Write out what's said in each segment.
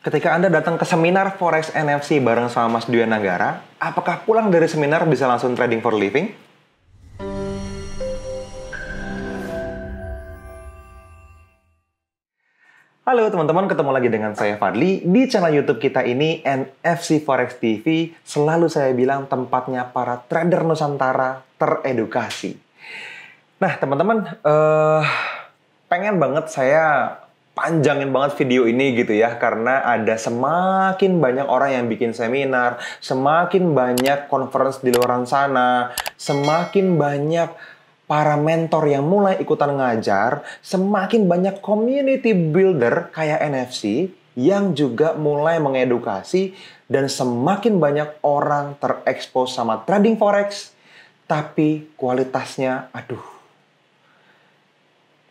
Ketika Anda datang ke seminar Forex NFC bareng sama Mas Duyan Nanggara, apakah pulang dari seminar bisa langsung trading for living? Halo teman-teman, ketemu lagi dengan saya Fadli. Di channel YouTube kita ini, NFC Forex TV, selalu saya bilang tempatnya para trader Nusantara teredukasi. Nah teman-teman, pengen banget saya panjangin banget video ini gitu ya, karena ada semakin banyak orang yang bikin seminar, semakin banyak conference di luar sana, semakin banyak para mentor yang mulai ikutan ngajar, semakin banyak community builder kayak NFC yang juga mulai mengedukasi, dan semakin banyak orang terekspos sama trading forex, tapi kualitasnya, aduh.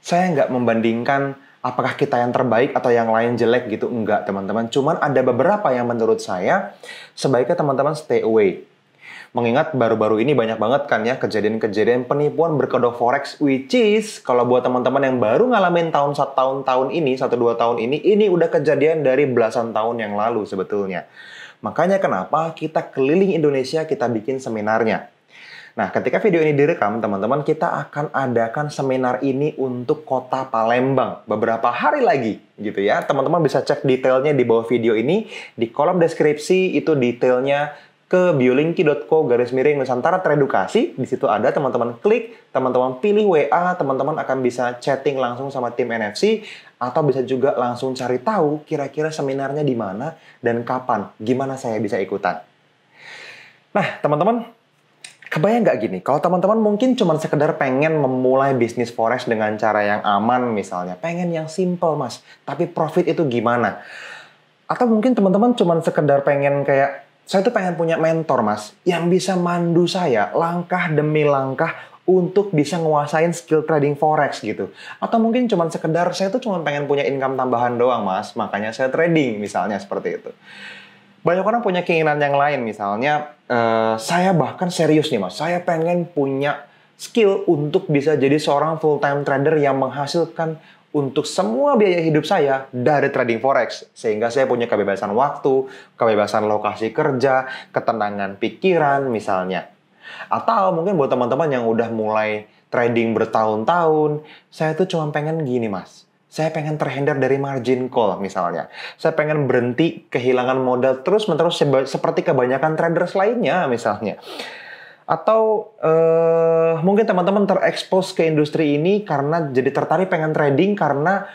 Saya nggak membandingkan apakah kita yang terbaik atau yang lain jelek gitu, enggak teman-teman. Cuman ada beberapa yang menurut saya sebaiknya teman-teman stay away. Mengingat baru-baru ini banyak banget kan ya kejadian-kejadian penipuan berkedok forex, which is kalau buat teman-teman yang baru ngalamin tahun ini, 1-2 tahun ini udah kejadian dari belasan tahun yang lalu sebetulnya. Makanya kenapa kita keliling Indonesia, kita bikin seminarnya. Nah, ketika video ini direkam, teman-teman, kita akan adakan seminar ini untuk kota Palembang beberapa hari lagi, gitu ya. Teman-teman bisa cek detailnya di bawah video ini, di kolom deskripsi itu detailnya ke biolinki.co/Nusantara Teredukasi. Di situ ada, teman-teman klik, teman-teman pilih WA, teman-teman akan bisa chatting langsung sama tim NFC, atau bisa juga langsung cari tahu kira-kira seminarnya di mana dan kapan, gimana saya bisa ikutan. Nah, teman-teman, kebayang nggak gini, kalau teman-teman mungkin cuma sekedar pengen memulai bisnis forex dengan cara yang aman misalnya, pengen yang simple mas, tapi profit itu gimana? Atau mungkin teman-teman cuma sekedar pengen kayak, saya tuh pengen punya mentor mas, yang bisa mandu saya langkah demi langkah untuk bisa nguasain skill trading forex gitu. Atau mungkin cuma sekedar, saya tuh cuma pengen punya income tambahan doang mas, makanya saya trading misalnya seperti itu. Banyak orang punya keinginan yang lain, misalnya saya bahkan serius nih mas, saya pengen punya skill untuk bisa jadi seorang full-time trader yang menghasilkan untuk semua biaya hidup saya dari trading forex. Sehingga saya punya kebebasan waktu, kebebasan lokasi kerja, ketenangan pikiran misalnya. Atau mungkin buat teman-teman yang udah mulai trading bertahun-tahun, saya tuh cuma pengen gini mas. Saya pengen terhindar dari margin call misalnya. Saya pengen berhenti kehilangan modal terus-menerus seperti kebanyakan traders lainnya misalnya. Atau mungkin teman-teman terekspos ke industri ini karena jadi tertarik pengen trading karena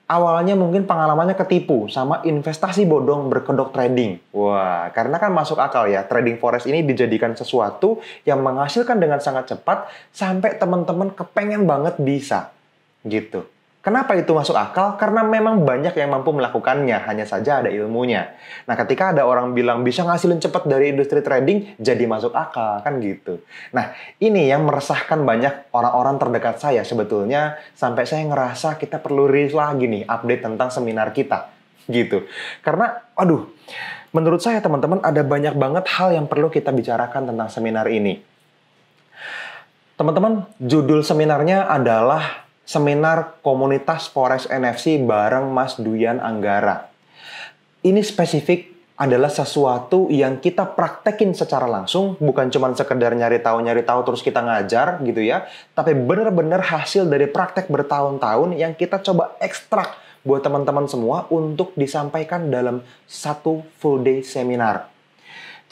awalnya mungkin pengalamannya ketipu sama investasi bodong berkedok trading. Wah, karena kan masuk akal ya, trading forex ini dijadikan sesuatu yang menghasilkan dengan sangat cepat sampai teman-teman kepengen banget bisa gitu. Kenapa itu masuk akal? Karena memang banyak yang mampu melakukannya, hanya saja ada ilmunya. Nah, ketika ada orang bilang bisa ngasilin cepat dari industri trading, jadi masuk akal, kan gitu. Nah, ini yang meresahkan banyak orang-orang terdekat saya sebetulnya, sampai saya ngerasa kita perlu rilis lagi nih, update tentang seminar kita, gitu. Karena, aduh, menurut saya teman-teman ada banyak banget hal yang perlu kita bicarakan tentang seminar ini. Teman-teman, judul seminarnya adalah Seminar Komunitas Forex NFC bareng Mas Duyan Nanggara. Ini spesifik adalah sesuatu yang kita praktekin secara langsung, bukan cuma sekedar nyari tahu terus kita ngajar gitu ya, tapi benar-benar hasil dari praktek bertahun-tahun yang kita coba ekstrak buat teman-teman semua untuk disampaikan dalam satu full day seminar.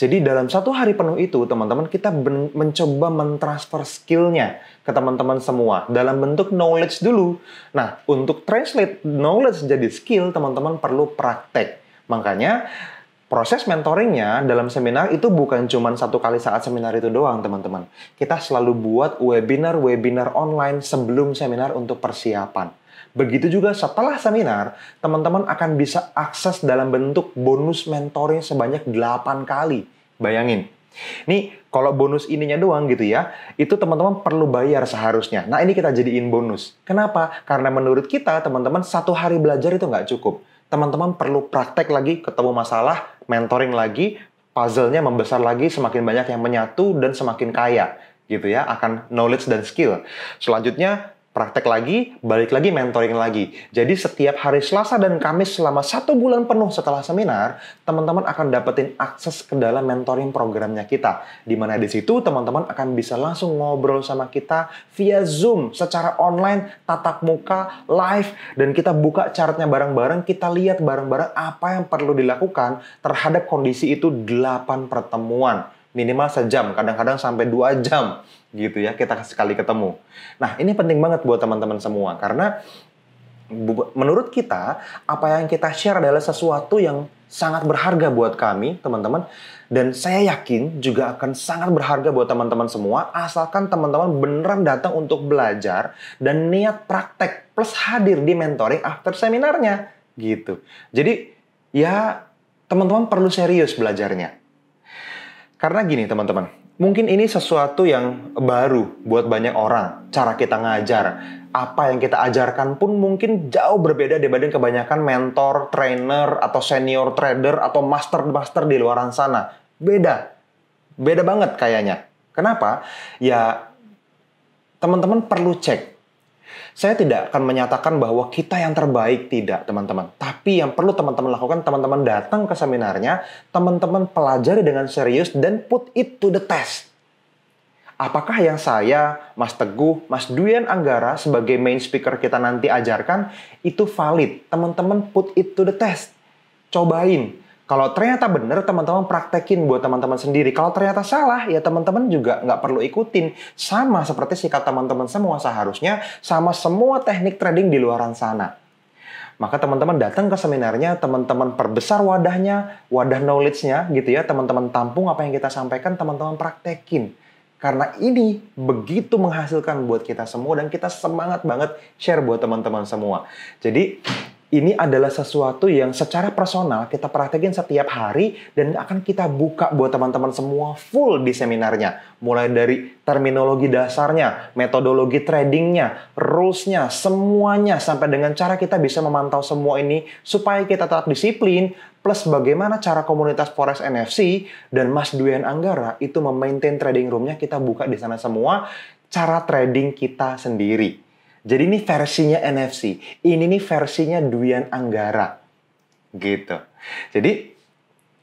Jadi dalam satu hari penuh itu, teman-teman, kita mencoba mentransfer skillnya ke teman-teman semua dalam bentuk knowledge dulu. Nah, untuk translate knowledge jadi skill, teman-teman perlu praktek. Makanya, proses mentoringnya dalam seminar itu bukan cuma satu kali saat seminar itu doang, teman-teman. Kita selalu buat webinar-webinar online sebelum seminar untuk persiapan. Begitu juga setelah seminar, teman-teman akan bisa akses dalam bentuk bonus mentoring sebanyak 8 kali. Bayangin. Nih, kalau bonus ininya doang gitu ya, itu teman-teman perlu bayar seharusnya. Nah, ini kita jadiin bonus. Kenapa? Karena menurut kita, teman-teman, satu hari belajar itu nggak cukup. Teman-teman perlu praktek lagi, ketemu masalah, mentoring lagi, puzzle-nya membesar lagi, semakin banyak yang menyatu dan semakin kaya. Gitu ya, akan knowledge dan skill. Selanjutnya, Praktek lagi, balik lagi, mentoring lagi. Jadi setiap hari Selasa dan Kamis selama 1 bulan penuh setelah seminar, teman-teman akan dapetin akses ke dalam mentoring programnya kita. Di mana di situ teman-teman akan bisa langsung ngobrol sama kita via Zoom, secara online, tatap muka, live, dan kita buka chartnya bareng-bareng, kita lihat bareng-bareng apa yang perlu dilakukan terhadap kondisi itu 8 pertemuan. Minimal sejam, kadang-kadang sampai 2 jam. Gitu ya, kita sekali ketemu. Nah, ini penting banget buat teman-teman semua, karena menurut kita, apa yang kita share adalah sesuatu yang sangat berharga buat kami, teman-teman, dan saya yakin juga akan sangat berharga buat teman-teman semua, asalkan teman-teman beneran datang untuk belajar dan niat praktek, plus hadir di mentoring after seminarnya, gitu. Jadi, ya, teman-teman perlu serius belajarnya. Karena gini, teman-teman, mungkin ini sesuatu yang baru buat banyak orang, cara kita ngajar. Apa yang kita ajarkan pun mungkin jauh berbeda dibanding kebanyakan mentor, trainer, atau senior trader, atau master-master di luaran sana. Beda. Beda banget kayaknya. Kenapa? Ya, teman-teman perlu cek. Saya tidak akan menyatakan bahwa kita yang terbaik, tidak, teman-teman. Tapi yang perlu teman-teman lakukan, teman-teman datang ke seminarnya, teman-teman pelajari dengan serius, dan put it to the test. Apakah yang saya, Mas Teguh, Mas Duyan Anggara, sebagai main speaker kita nanti ajarkan, itu valid? Teman-teman put it to the test. Cobain. Kalau ternyata benar, teman-teman praktekin buat teman-teman sendiri. Kalau ternyata salah, ya teman-teman juga nggak perlu ikutin. Sama seperti sikap teman-teman semua seharusnya, sama semua teknik trading di luaran sana. Maka teman-teman datang ke seminarnya, teman-teman perbesar wadahnya, wadah knowledge-nya gitu ya, teman-teman tampung apa yang kita sampaikan, teman-teman praktekin. Karena ini begitu menghasilkan buat kita semua dan kita semangat banget share buat teman-teman semua. Jadi ini adalah sesuatu yang secara personal kita praktekin setiap hari dan akan kita buka buat teman-teman semua full di seminarnya. Mulai dari terminologi dasarnya, metodologi tradingnya, rules-nya, semuanya. Sampai dengan cara kita bisa memantau semua ini supaya kita tetap disiplin. Plus bagaimana cara komunitas Forex NFC dan Mas Duyan Anggara itu memaintain trading room-nya kita buka di sana semua. Cara trading kita sendiri. Jadi ini versinya NFC, ini nih versinya Duyan Anggara, gitu. Jadi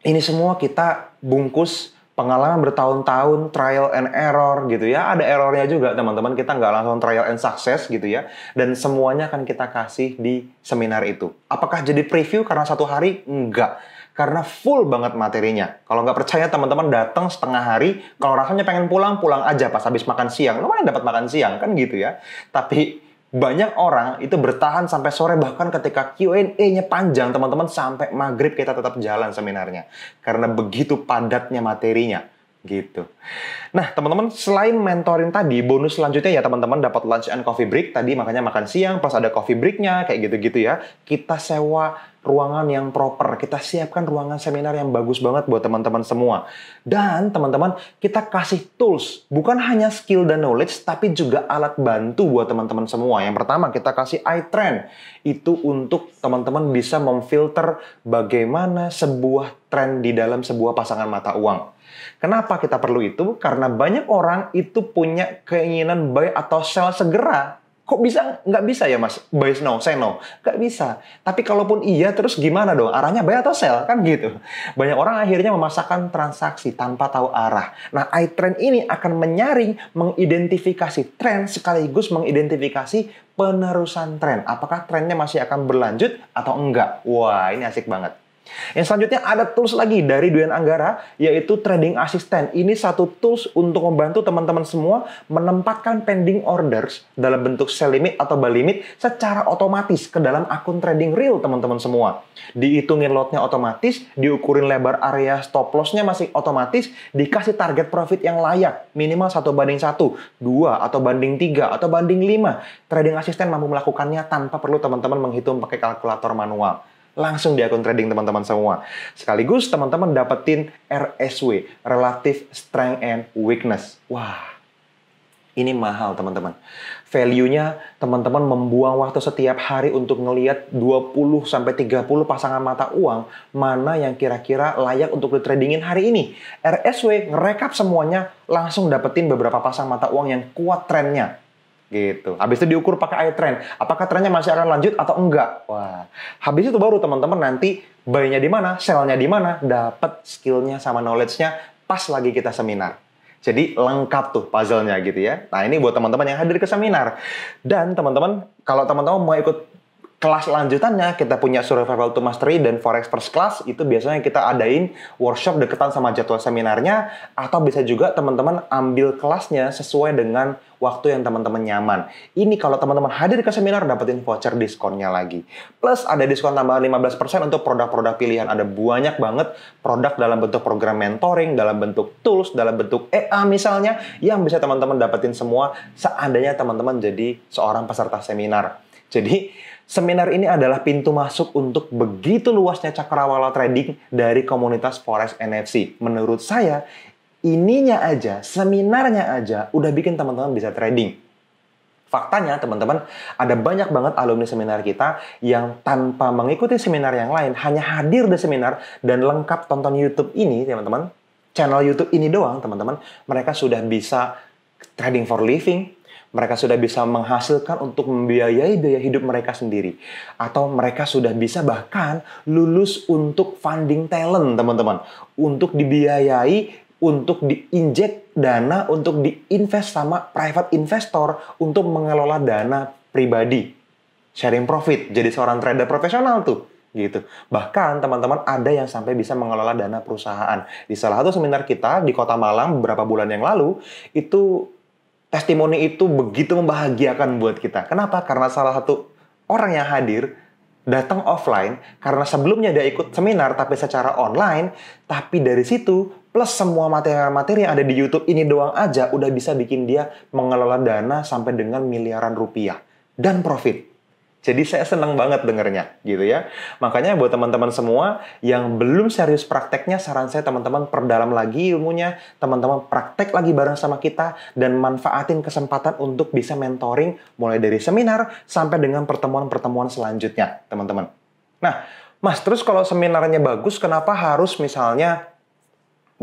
ini semua kita bungkus pengalaman bertahun-tahun, trial and error gitu ya. Ada errornya juga teman-teman, kita nggak langsung trial and success gitu ya. Dan semuanya akan kita kasih di seminar itu. Apakah jadi preview karena 1 hari? Enggak. Karena full banget materinya. Kalau nggak percaya teman-teman datang setengah hari, kalau rasanya pengen pulang, pulang aja pas habis makan siang. Lumayan dapat makan siang, kan gitu ya. Tapi banyak orang itu bertahan sampai sore, bahkan ketika Q&A-nya panjang, teman-teman, sampai maghrib kita tetap jalan seminarnya. Karena begitu padatnya materinya. Gitu. Nah, teman-teman, selain mentoring tadi, bonus selanjutnya ya teman-teman dapat lunch and coffee break. Tadi makanya makan siang, plus ada coffee break-nya, kayak gitu-gitu ya. Kita sewa ruangan yang proper. Kita siapkan ruangan seminar yang bagus banget buat teman-teman semua. Dan teman-teman, kita kasih tools. Bukan hanya skill dan knowledge, tapi juga alat bantu buat teman-teman semua. Yang pertama, kita kasih iTrend. Itu untuk teman-teman bisa memfilter bagaimana sebuah tren di dalam sebuah pasangan mata uang. Kenapa kita perlu itu? Karena banyak orang itu punya keinginan buy atau sell segera. Kok bisa? Nggak bisa ya mas? Buy now, sell no. Nggak bisa. Tapi kalaupun iya, terus gimana dong? Arahnya buy atau sell? Kan gitu. Banyak orang akhirnya memasakkan transaksi tanpa tahu arah. Nah, iTrend ini akan menyaring, mengidentifikasi tren, sekaligus mengidentifikasi penerusan tren. Apakah trennya masih akan berlanjut atau enggak? Wah, ini asik banget. Yang selanjutnya ada tools lagi dari Duyan Anggara, yaitu Trading Assistant. Ini satu tools untuk membantu teman-teman semua menempatkan pending orders dalam bentuk sell limit atau buy limit secara otomatis ke dalam akun trading real teman-teman semua. Dihitungin lotnya otomatis, diukurin lebar area stop loss-nya masih otomatis, dikasih target profit yang layak, minimal 1:1, 2 atau banding 3 atau banding 5. Trading Assistant mampu melakukannya tanpa perlu teman-teman menghitung pakai kalkulator manual. Langsung di akun trading teman-teman semua. Sekaligus teman-teman dapetin RSW, Relative Strength and Weakness. Wah, ini mahal teman-teman. Value-nya teman-teman membuang waktu setiap hari untuk ngelihat 20-30 pasangan mata uang, mana yang kira-kira layak untuk ditradingin hari ini. RSW ngerekap semuanya, langsung dapetin beberapa pasang mata uang yang kuat trennya. gitu. Habis itu diukur pakai iTrend. Apakah trennya masih akan lanjut atau enggak? Wah, habis itu baru teman-teman nanti buy-nya di mana, sell-nya di mana, dapat skill-nya sama knowledge-nya pas lagi kita seminar. Jadi lengkap tuh puzzle-nya gitu ya. Nah, ini buat teman-teman yang hadir ke seminar. Dan teman-teman, kalau teman-teman mau ikut kelas lanjutannya, kita punya Survival to Mastery dan Forex First Class, itu biasanya kita adain workshop deketan sama jadwal seminarnya, atau bisa juga teman-teman ambil kelasnya sesuai dengan waktu yang teman-teman nyaman. Ini kalau teman-teman hadir ke seminar, dapetin voucher diskonnya lagi. Plus ada diskon tambahan 15% untuk produk-produk pilihan. Ada banyak banget produk dalam bentuk program mentoring, dalam bentuk tools, dalam bentuk EA misalnya, yang bisa teman-teman dapetin semua seandainya teman-teman jadi seorang peserta seminar. Jadi, seminar ini adalah pintu masuk untuk begitu luasnya cakrawala trading dari komunitas Forex NFC. Menurut saya, ininya aja, seminarnya aja, udah bikin teman-teman bisa trading. Faktanya, teman-teman, ada banyak banget alumni seminar kita yang tanpa mengikuti seminar yang lain, hanya hadir di seminar dan lengkap tonton YouTube ini, teman-teman. Channel YouTube ini doang, teman-teman. Mereka sudah bisa trading for living, mereka sudah bisa menghasilkan untuk membiayai biaya hidup mereka sendiri. Atau mereka sudah bisa bahkan lulus untuk funding talent, teman-teman. Untuk dibiayai, untuk diinjek dana, untuk diinvest sama private investor untuk mengelola dana pribadi. Sharing profit, jadi seorang trader profesional tuh. Gitu. Bahkan teman-teman ada yang sampai bisa mengelola dana perusahaan. Di salah satu seminar kita di Kota Malang beberapa bulan yang lalu, itu testimoni itu begitu membahagiakan buat kita. Kenapa? Karena salah satu orang yang hadir datang offline karena sebelumnya dia ikut seminar tapi secara online, tapi dari situ plus semua materi-materi yang ada di YouTube ini doang aja udah bisa bikin dia mengelola dana sampai dengan miliaran rupiah dan profit. Jadi saya senang banget dengernya, gitu ya. Makanya buat teman-teman semua yang belum serius prakteknya, saran saya teman-teman perdalam lagi ilmunya, teman-teman praktek lagi bareng sama kita, dan manfaatin kesempatan untuk bisa mentoring mulai dari seminar sampai dengan pertemuan-pertemuan selanjutnya, teman-teman. Nah, Mas, terus kalau seminarnya bagus, kenapa harus misalnya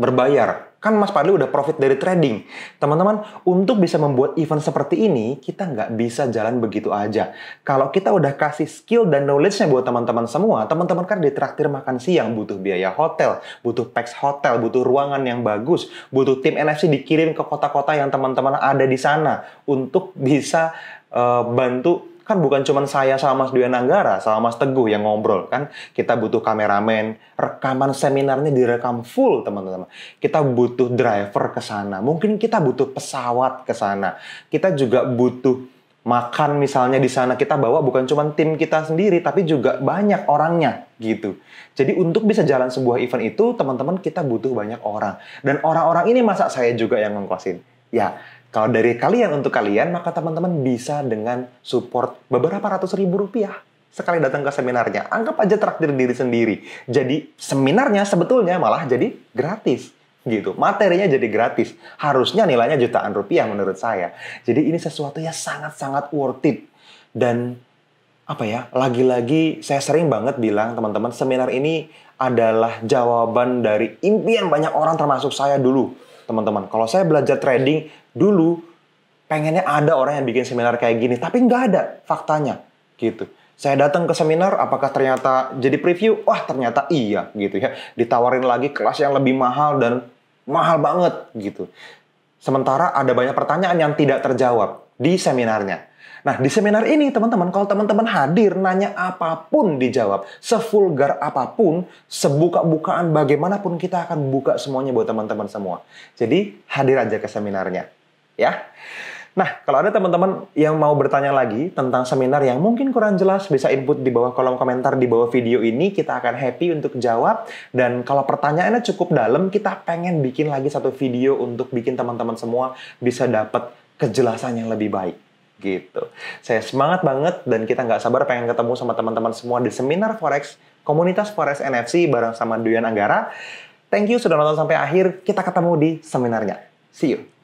berbayar? Kan Mas Padli udah profit dari trading. Teman-teman, untuk bisa membuat event seperti ini, kita nggak bisa jalan begitu aja. Kalau kita udah kasih skill dan knowledge-nya buat teman-teman semua, teman-teman kan ditraktir makan siang, butuh biaya hotel, butuh packs hotel, butuh ruangan yang bagus, butuh tim NFC dikirim ke kota-kota yang teman-teman ada di sana untuk bisa bantu. Kan bukan cuma saya sama Mas Dwi Anggara, sama Mas Teguh yang ngobrol, kan kita butuh kameramen, rekaman seminarnya direkam full, teman-teman. Kita butuh driver ke sana, mungkin kita butuh pesawat ke sana. Kita juga butuh makan misalnya di sana, kita bawa bukan cuma tim kita sendiri, tapi juga banyak orangnya, gitu. Jadi untuk bisa jalan sebuah event itu, teman-teman, kita butuh banyak orang. Dan orang-orang ini masa saya juga yang ngongkosin? Ya, kalau dari kalian untuk kalian, maka teman-teman bisa dengan support beberapa ratus ribu rupiah sekali datang ke seminarnya. Anggap aja traktir diri sendiri. Jadi seminarnya sebetulnya malah jadi gratis. Gitu. Materinya jadi gratis. Harusnya nilainya jutaan rupiah menurut saya. Jadi ini sesuatu yang sangat-sangat worth it. Dan apa ya, lagi-lagi saya sering banget bilang teman-teman, seminar ini adalah jawaban dari impian banyak orang termasuk saya dulu. Teman-teman, kalau saya belajar trading dulu, pengennya ada orang yang bikin seminar kayak gini, tapi nggak ada faktanya, gitu. Saya datang ke seminar, apakah ternyata jadi preview? Wah, ternyata iya, gitu ya. Ditawarin lagi kelas yang lebih mahal dan mahal banget, gitu. Sementara ada banyak pertanyaan yang tidak terjawab di seminarnya. Nah, di seminar ini, teman-teman, kalau teman-teman hadir, nanya apapun dijawab. Sevulgar apapun, sebuka-bukaan bagaimanapun, kita akan buka semuanya buat teman-teman semua. Jadi, hadir aja ke seminarnya. Ya. Nah, kalau ada teman-teman yang mau bertanya lagi tentang seminar yang mungkin kurang jelas, bisa input di bawah kolom komentar di bawah video ini, kita akan happy untuk jawab. Dan kalau pertanyaannya cukup dalam, kita pengen bikin lagi satu video untuk bikin teman-teman semua bisa dapat kejelasan yang lebih baik. Gitu. Saya semangat banget dan kita nggak sabar pengen ketemu sama teman-teman semua di seminar Forex, komunitas Forex NFC bareng sama Dwi Anggara. Thank you sudah nonton sampai akhir. Kita ketemu di seminarnya. See you.